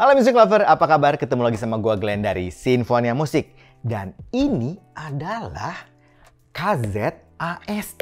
Halo Music Lover, apa kabar? Ketemu lagi sama gua Glenn dari Sinfonia Musik. Dan ini adalah KZ AST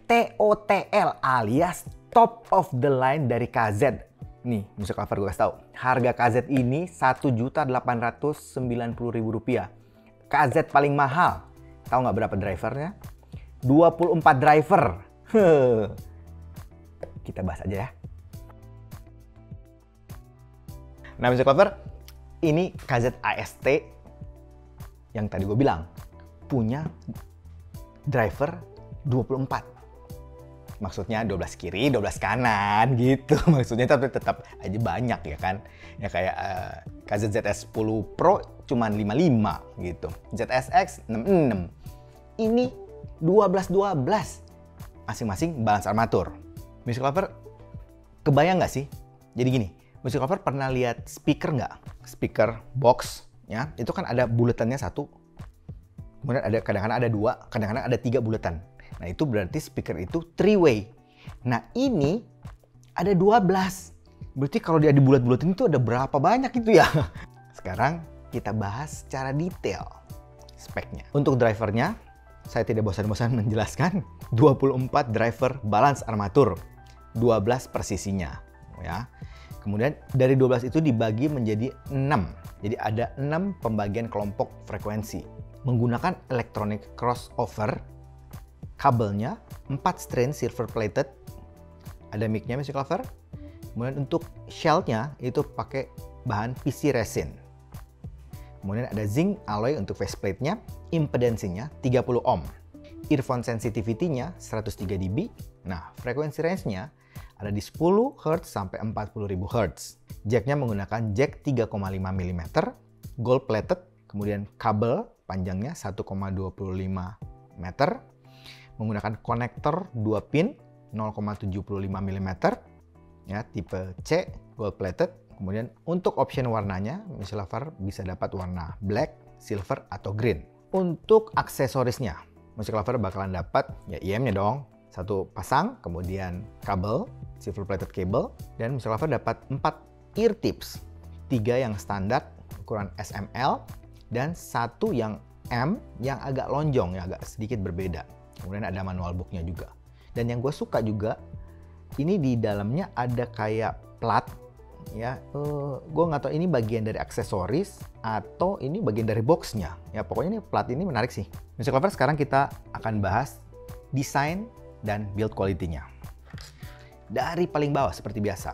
TOTL alias top of the line dari KZ. Nih, Music Lover gue kasih tau. Harga KZ ini Rp1.890.000. KZ paling mahal. Tahu nggak berapa drivernya? 24 driver. Kita bahas aja ya. Nah, Music Lover, ini KZ AST yang tadi gue bilang punya driver 24. Maksudnya 12 kiri, 12 kanan gitu. Maksudnya tapi tetap aja banyak ya kan. Ya kayak KZ ZS 10 Pro cuman 55 gitu. ZSX 66. Ini 12-12. Masing-masing balance armatur. Music Lover, kebayang nggak sih? Jadi gini, Music Lover pernah lihat speaker nggak? Speaker box, ya. Itu kan ada buletannya satu. Kemudian ada kadang-kadang ada dua, kadang-kadang ada 3 buletan. Nah, itu berarti speaker itu 3-way. Nah, ini ada 12. Berarti kalau dia dibulat-bulatin itu ada berapa banyak itu ya? Sekarang kita bahas secara detail speknya. Untuk drivernya, saya tidak bosan-bosan menjelaskan. 24 driver balance armatur. 12 persisinya, ya. Kemudian dari 12 itu dibagi menjadi 6. Jadi ada 6 pembagian kelompok frekuensi. Menggunakan electronic crossover, kabelnya 4 strain silver plated. Ada mic-nya Music Lover. Kemudian untuk shell-nya itu pakai bahan PC resin. Kemudian ada zinc alloy untuk faceplate-nya. Impedansinya 30 ohm. Earphone sensitivity-nya 103 dB. Nah, frekuensi range-nya ada di 10 Hz sampai 40.000 Hz. Jack-nya menggunakan jack 3,5 mm, gold plated, kemudian kabel panjangnya 1,25 meter, menggunakan konektor 2 pin 0,75 mm, ya, tipe C, gold plated. Kemudian untuk option warnanya, Music Lover bisa dapat warna black, silver, atau green. Untuk aksesorisnya, Music Lover bakalan dapat ya IM-nya dong, 1 pasang, kemudian kabel, silver plated cable, dan Music Lover dapat 4 ear tips. 3 yang standar ukuran SML dan 1 yang M yang agak lonjong, ya agak sedikit berbeda. Kemudian ada manual book-nya juga. Dan yang gue suka juga, ini di dalamnya ada kayak plat, ya. Gue nggak tahu ini bagian dari aksesoris atau ini bagian dari box-nya. Ya pokoknya ini plat ini menarik sih. Music Lover, sekarang kita akan bahas desain dan build quality-nya. Dari paling bawah seperti biasa,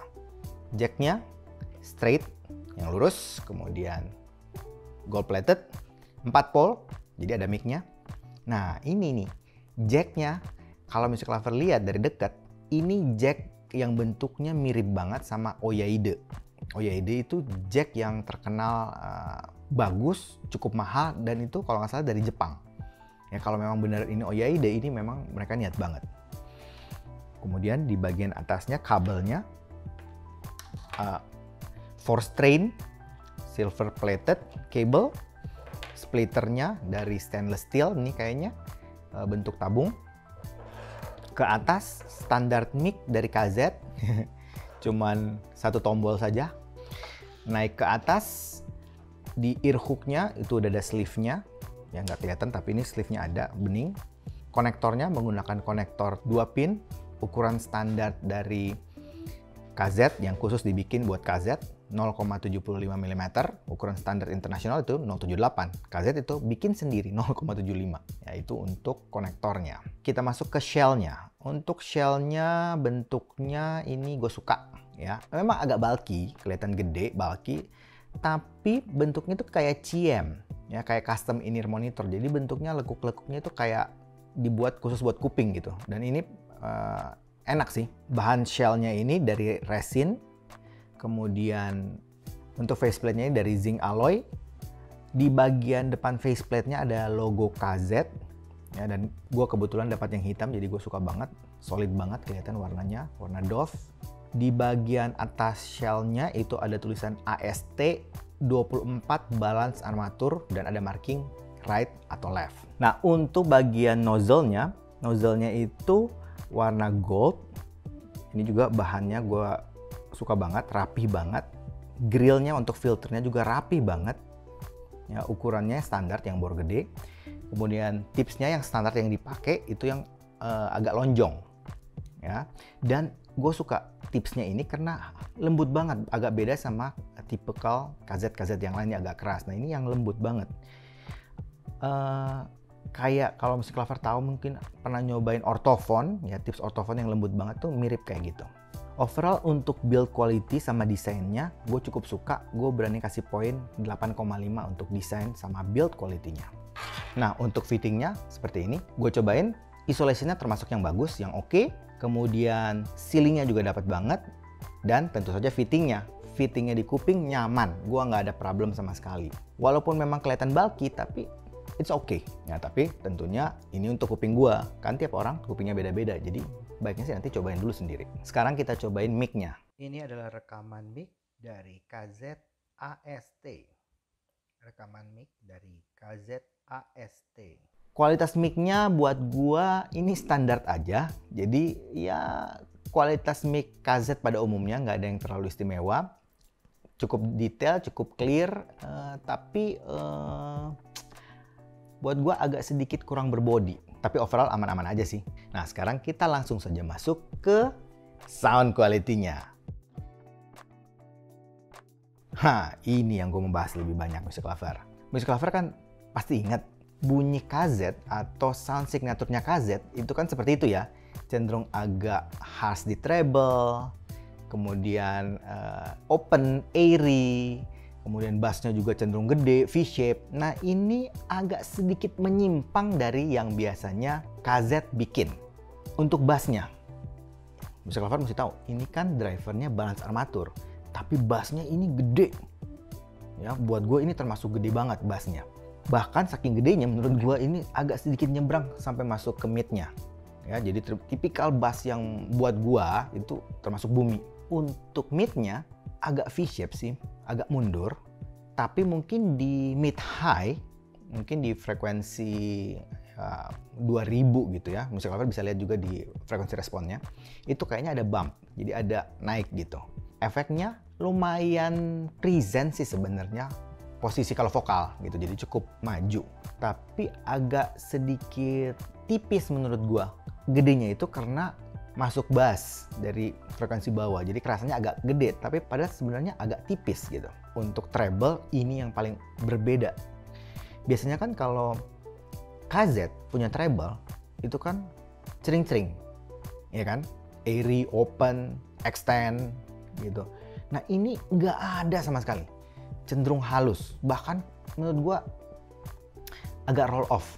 jack-nya straight, yang lurus, kemudian gold plated, 4 pole, jadi ada mic-nya. Nah, ini nih, jack-nya, kalau Music Lover lihat dari dekat, ini jack yang bentuknya mirip banget sama Oyaide. Oyaide itu jack yang terkenal bagus, cukup mahal, dan itu kalau nggak salah dari Jepang. Ya, kalau memang benar ini Oyaide, ini memang mereka niat banget. Kemudian di bagian atasnya kabelnya 4 strain silver plated cable, splitternya dari stainless steel, ini kayaknya bentuk tabung. Ke atas standar mic dari KZ, cuman 1 tombol saja. Naik ke atas, di ear hook-nya itu udah ada sleeve-nya, yang nggak kelihatan tapi ini sleeve-nya ada, bening. Konektornya menggunakan konektor 2 pin, ukuran standar dari KZ yang khusus dibikin buat KZ, 0,75 mm, ukuran standar internasional itu 0,78. KZ itu bikin sendiri 0,75, yaitu untuk konektornya. Kita masuk ke shell-nya. Untuk shell-nya bentuknya ini gue suka, ya. Memang agak bulky, kelihatan gede, bulky, tapi bentuknya itu kayak CM, ya, kayak custom in-ear monitor. Jadi bentuknya lekuk-lekuknya itu kayak dibuat khusus buat kuping gitu. Dan ini enak sih. Bahan shell-nya ini dari resin. Kemudian untuk faceplate-nya ini dari zinc alloy. Di bagian depan faceplate-nya ada logo KZ. Ya, dan gue kebetulan dapat yang hitam, jadi gue suka banget. Solid banget kelihatan warnanya, warna doff. Di bagian atas shell-nya itu ada tulisan AST 24 balance armatur dan ada marking right atau left. Nah, untuk bagian nozzle-nya itu warna gold. Ini juga bahannya gue suka banget, rapih banget. Grillnya untuk filternya juga rapi banget. Ya, ukurannya standar yang bor gede. Kemudian tipsnya yang standar yang dipakai itu yang agak lonjong. Ya, dan gue suka tipsnya ini karena lembut banget, agak beda sama tipikal KZ yang lainnya agak keras. Nah ini yang lembut banget. Kayak kalau Music Lover tahu mungkin pernah nyobain Ortofon, ya tips Ortofon yang lembut banget tuh mirip kayak gitu. Overall untuk build quality sama desainnya gue cukup suka, gue berani kasih poin 8,5 untuk desain sama build quality-nya. Nah untuk fittingnya seperti ini, gue cobain isolasinya termasuk yang bagus, yang oke. Kemudian ceilingnya juga dapat banget, dan tentu saja fittingnya di kuping nyaman, gue nggak ada problem sama sekali. Walaupun memang kelihatan bulky tapi it's okay. Ya, tapi tentunya ini untuk kuping gua. Kan tiap orang kupingnya beda-beda. Jadi baiknya sih nanti cobain dulu sendiri. Sekarang kita cobain mic-nya. Ini adalah rekaman mic dari KZ AST. Rekaman mic dari KZ AST. Kualitas mic-nya buat gua ini standar aja. Jadi ya kualitas mic KZ pada umumnya nggak ada yang terlalu istimewa. Cukup detail, cukup clear, tapi buat gue agak sedikit kurang berbody. Tapi overall aman-aman aja sih. Nah sekarang kita langsung saja masuk ke sound quality-nya. Ini yang gue membahas lebih banyak Music Lover. Music Lover kan pasti ingat bunyi KZ atau sound signature-nya KZ itu kan seperti itu ya. Cenderung agak harsh di treble, kemudian open, airy, kemudian bassnya juga cenderung gede, V-shape. Nah ini agak sedikit menyimpang dari yang biasanya KZ bikin. Untuk bassnya, Music Lover mesti tahu, ini kan drivernya balance armatur, tapi bassnya ini gede. Ya, buat gue ini termasuk gede banget bassnya. Bahkan saking gedenya menurut gue ini agak sedikit nyebrang sampai masuk ke mid-nya. Ya, jadi tipikal bass yang buat gua itu termasuk bumi. Untuk mid-nya agak V-shape sih, agak mundur. Tapi mungkin di mid-high, mungkin di frekuensi 2000 gitu ya. Music Lover bisa lihat juga di frekuensi responnya. Itu kayaknya ada bump, jadi ada naik gitu. Efeknya lumayan present sih sebenarnya. Posisi kalau vokal gitu, jadi cukup maju. Tapi agak sedikit tipis menurut gua. Gedenya itu karena masuk bass dari frekuensi bawah, jadi kerasanya agak gede, tapi padahal sebenarnya agak tipis gitu. Untuk treble ini yang paling berbeda. Biasanya kan kalau KZ punya treble itu kan cering-cering, ya kan? Airy, open, extend gitu. Nah ini nggak ada sama sekali, cenderung halus, bahkan menurut gua agak roll off.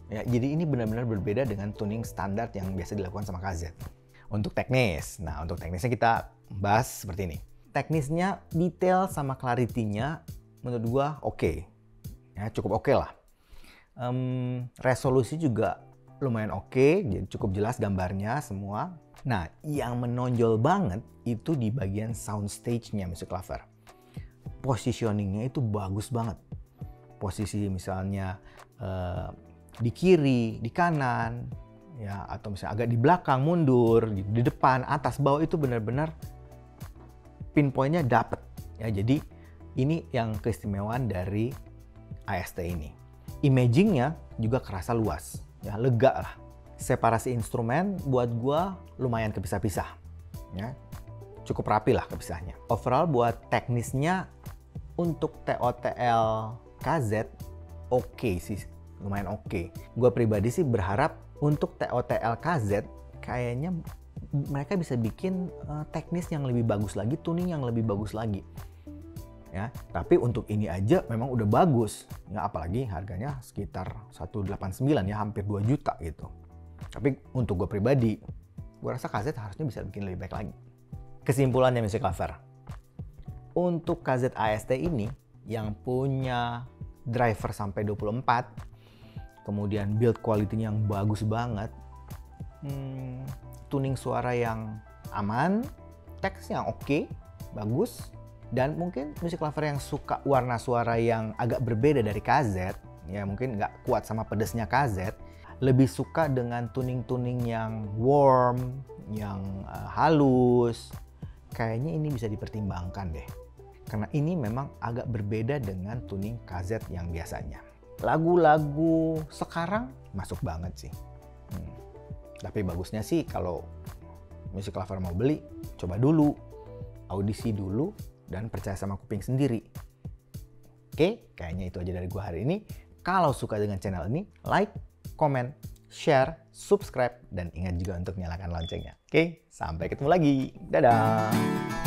Ya, jadi ini benar-benar berbeda dengan tuning standar yang biasa dilakukan sama KZ. Untuk teknis, nah untuk teknisnya kita bahas seperti ini. Teknisnya, detail sama clarity-nya menurut gua oke. Ya, cukup oke lah. Resolusi juga lumayan oke, jadi cukup jelas gambarnya semua. Nah, yang menonjol banget itu di bagian soundstage-nya Music Lover. Positioning-nya itu bagus banget. Posisi misalnya di kiri, di kanan, ya atau misalnya agak di belakang, mundur, di depan, atas, bawah itu benar-benar pinpointnya dapet. Ya, jadi ini yang keistimewaan dari AST ini. Imagingnya juga kerasa luas, ya lega lah. Separasi instrumen buat gua lumayan kepisah-pisah, ya cukup rapi lah kepisahnya. Overall buat teknisnya untuk TOTL KZ oke sih. Lumayan oke. Gue pribadi sih berharap untuk TOTL KZ kayaknya mereka bisa bikin teknis yang lebih bagus lagi, tuning yang lebih bagus lagi. Ya, tapi untuk ini aja memang udah bagus. Ya, apalagi harganya sekitar 189 ya, hampir 2 juta gitu. Tapi untuk gue pribadi, gue rasa KZ harusnya bisa bikin lebih baik lagi. Kesimpulannya Music Lover, untuk KZ AST ini yang punya driver sampai 24, kemudian build quality-nya yang bagus banget, tuning suara yang aman, teks yang oke, bagus, dan mungkin Music Lover yang suka warna suara yang agak berbeda dari KZ, ya mungkin nggak kuat sama pedesnya KZ, lebih suka dengan tuning-tuning yang warm, yang halus, kayaknya ini bisa dipertimbangkan deh. Karena ini memang agak berbeda dengan tuning KZ yang biasanya. Lagu-lagu sekarang masuk banget sih. Tapi bagusnya sih kalau Music Lover mau beli, coba dulu, audisi dulu, dan percaya sama kuping sendiri. Oke, kayaknya itu aja dari gua hari ini. Kalau suka dengan channel ini, like, comment, share, subscribe, dan ingat juga untuk nyalakan loncengnya. Oke, sampai ketemu lagi. Dadah!